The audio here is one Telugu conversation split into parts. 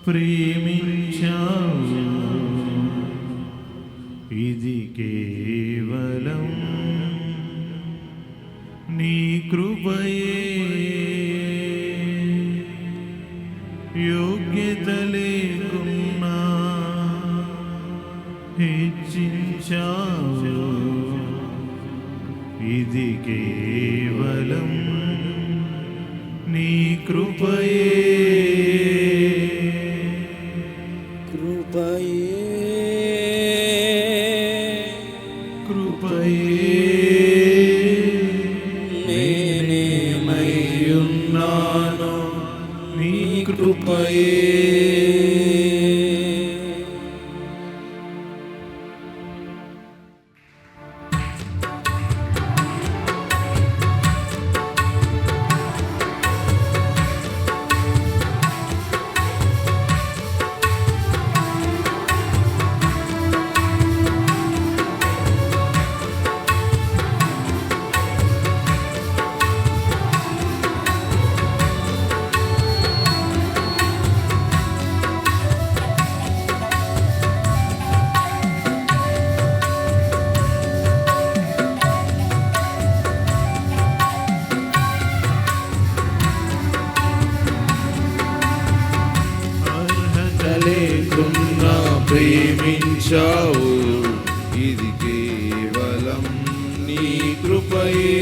ప్రేమించావు, ఇది కేవలం నీ కృపయే. యోగ్యత లేకున్నా హెచ్చించావు, ఇది కేవలం నీ కృపయే. నేనేమయ్యున్నానో నీ కృపయే. లేకున్నా ప్రేమించావు, ఇది కేవలం నీ కృపయే.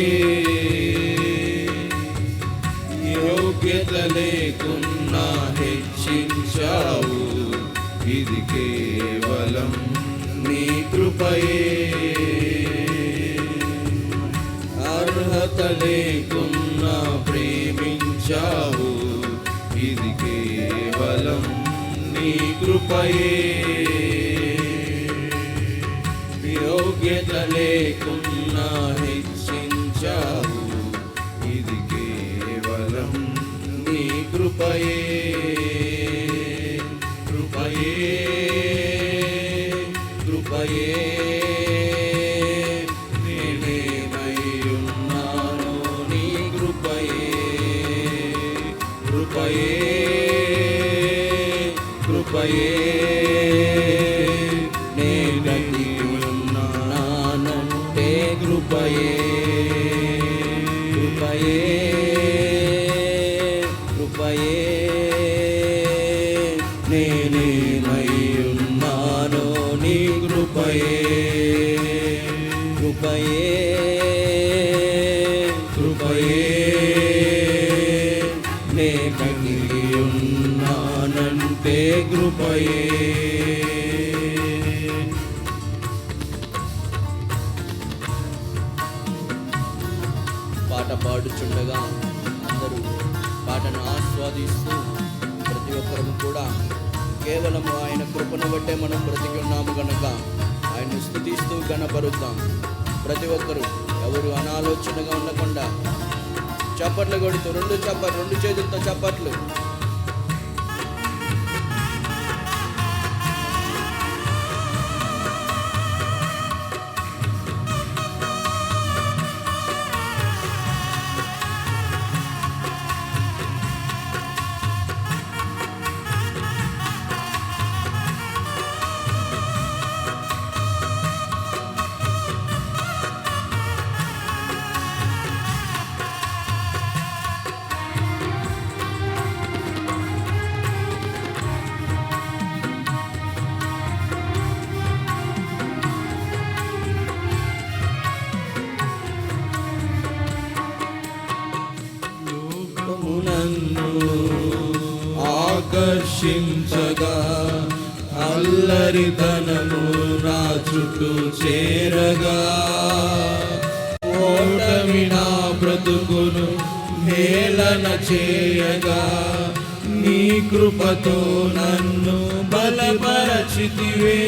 యోగ్యత లేకున్నా హెచ్చించావు, ఇది కేవలం నీ కృపయే. అర్హత లేకున్నా ప్రేమించావు, ఇది కేవలం నీ కృపయే. యోగ్యత లేకున్నా హెచ్చించావు, ఇది కేవలం నీ కృపయే. కృపయే కృపయే నేనేమయ్యున్నానో నీ కృపయే. కృపయే కృపయే నేనన్నానంటే కృపయే. కృపయే కృపయే నేనేమయ్యున్నానో నీ కృపయే. కృపయే కృపయే నేనన్నానంటే కృపయే. పాట పాడుచుండగా అందరూ పాటను ఆస్వాదిస్తూ ప్రతి ఒక్కరము కూడా కేవలం ఆయన కృపను బట్టే మనం బ్రతికి ఉన్నాము కనుక ఆయన్ని స్తుతిస్తూ గణపరుద్దాం. ప్రతి ఒక్కరూ ఎవరు అనాలోచనగా ఉండకుండా చప్పట్లు కొడుతూ రెండు చేతులతో చప్పట్లు. ఆకర్షించగా అల్లరితనము నా చుట్టూ చేరగా, ఓటమి నా బ్రతుకును హేళన చేయగా, నీ కృపతో నన్ను బలపరచితివే.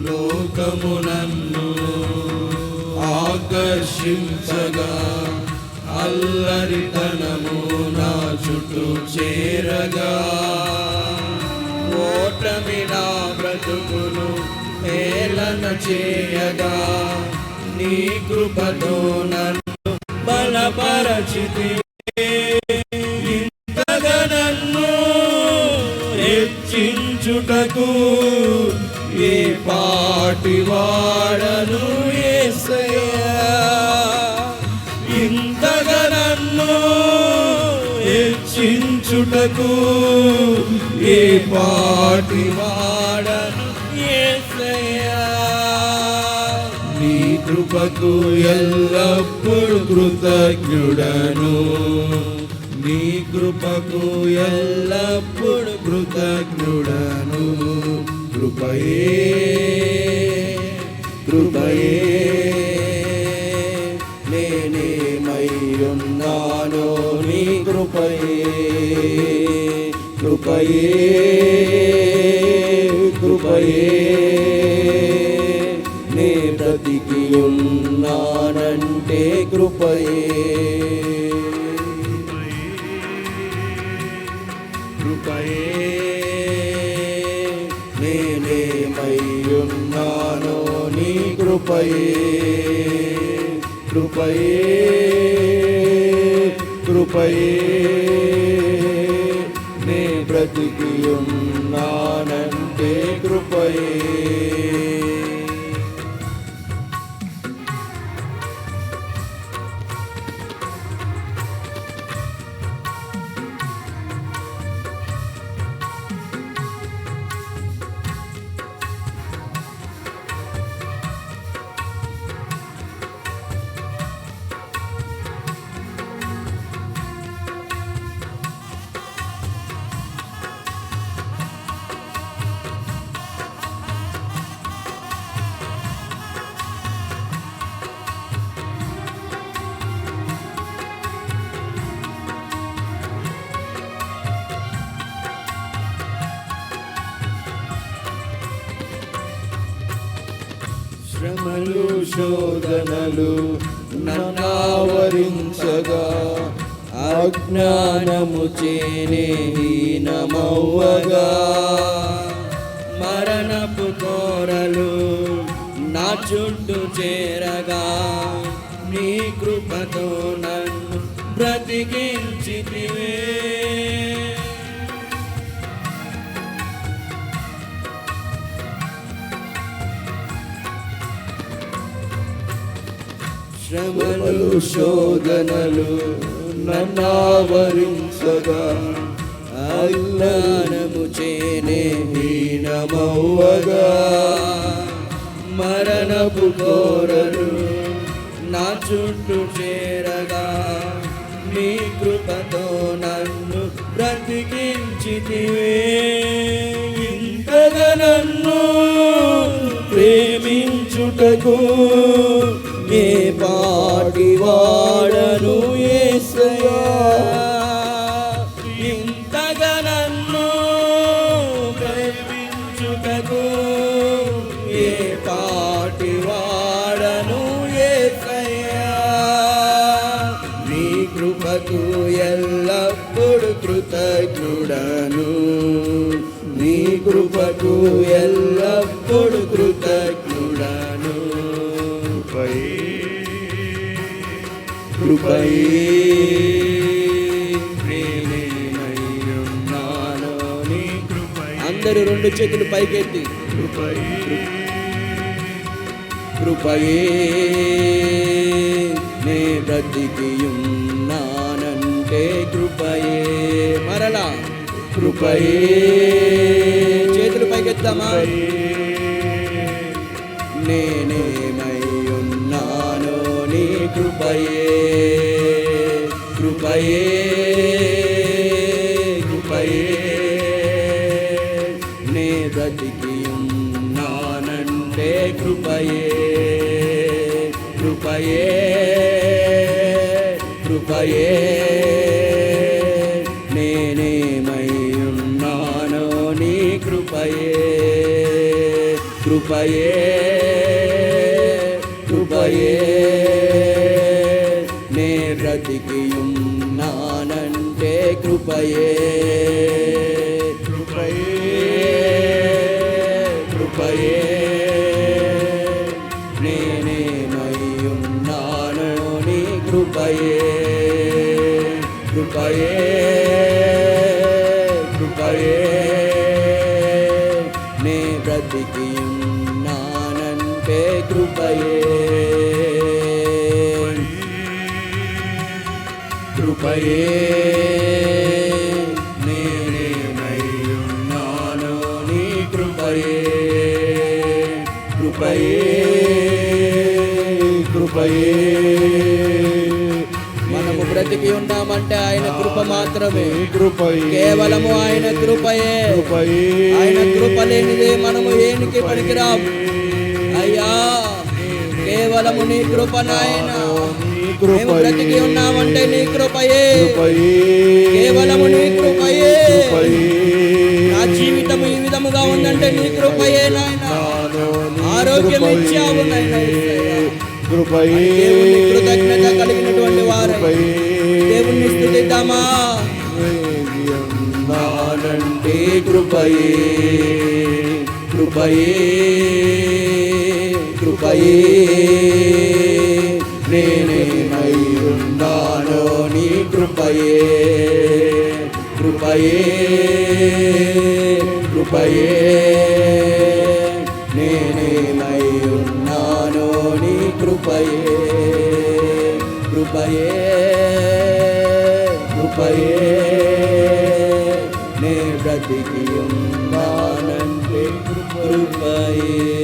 లోకము నన్ను ఆకర్షించగా, అల్లరితనము నా చుట్టూ చేరగా, ఓటమి నా బ్రతుకును హేళన చేయగా, నీ కృపతో నన్ను బలపరచితివే, ఇంతగా నన్ను హెచ్చించుటకు ఏ పాటి వాడను యేసయ్యా, ఇంతగా నన్ను హెచ్చించుటకు ఏ పాటి వాడను యేసయ్యా, నీ కృపకు ఎల్లప్పుడు కృతజ్ఞుడను, నీ కృపకు ఎల్లప్పుడు కృతజ్ఞుడను, కృపయే కృపయే నేనేమయ్యున్నానో నీ కృపయే, కృపయే కృపయే నే బ్రతికి ఉన్నానంటే కృపయే, కృపయే నేనేమయ్యున్నానో నీ కృపయే, కృపయే కృపయే నే బ్రతికి ఉన్నానంటే కృపయే. శ్రమలు శోధనలు నన్నావరించగా, అజ్ఞానము చేనే హీనమవ్వగా, మరణపు కోరలు నా చుట్టూ చేరగా, నీ కృపతో నన్ను బ్రతికించితివే, శ్రమలు శోధనలు నన్నావరించగా, అజ్ఞానము చేనే హీనమవ్వగా, మరణపు కోరలు నా చుట్టూ చేరగా, నీ కృపతో నన్ను బ్రతికించితివే, ఇంతగా నన్ను ప్రేమించుటకు ఏ పాటి వాడను యేసయ్యా, ఇంతగా నన్ను ప్రేమించుటకు ఏ పాటి వాడను యేసయ్యా, నీ కృపకు ఎల్లప్పుడు కృతజ్ఞుడను, నీ కృపకు ఎల్లప్పుడు కృతజ్ఞుడను, కృపయే నేనేమయ్యున్నానో నీ కృపయే. అందరూ రెండు చేతులు పైకెత్తి కృపయే నే బ్రతికి ఉన్నానంటే కృపయే, మరలా కృపయే చేతులు పైకెత్తామా, నేనేమయ్యున్నానో నీ కృపయే, కృపయే కృపయే నే బ్రతికి ఉన్నానంటే కృపయే, కృపయే కృపయే నేనేమయ్యున్నానో నీ కృపయే, కృపయే కృపయే నే బ్రతికి ఉన్నానంటే కృపయే, కృపయే కృపయే నేనేమయ్యున్నానో కృపయే కృపయే నే బ్రతికి ఉన్నానంటే కృపయే కృపయే నేనేమై ఉన్నాను నీ కృపయే కృపయే కృపయే మనము బ్రతికి ఉన్నామంటే ఆయన కృప మాత్రమే కృపయే కేవలము ఆయన కృపయే ఆయన కృప లేనిదే మనము ఏనికి పనికిరాం అయ్యా కేవలము నీ కృప నాయన మేము బ్రతికి ఉన్నామంటే నీ కృపయే కేవలము నీ కృపయే నా జీవితం ఈ విధముగా ఉందంటే నీ కృపయే నాయన ఆరోగ్యం ఇచ్చావు నాయన దేవుని కృతజ్ఞత కలిగినటువంటి వారు దేవుణ్ణి స్తుతిద్దామా నానంటే కృపయే కృపయే కృపయే నేనేమై ఉన్నానో నీ కృపయే కృపయే కృపయే నేనేమై ఉన్నానో నీ కృపయే కృపయే కృపయే నే బ్రతికి ఉన్నానంటే కృపయే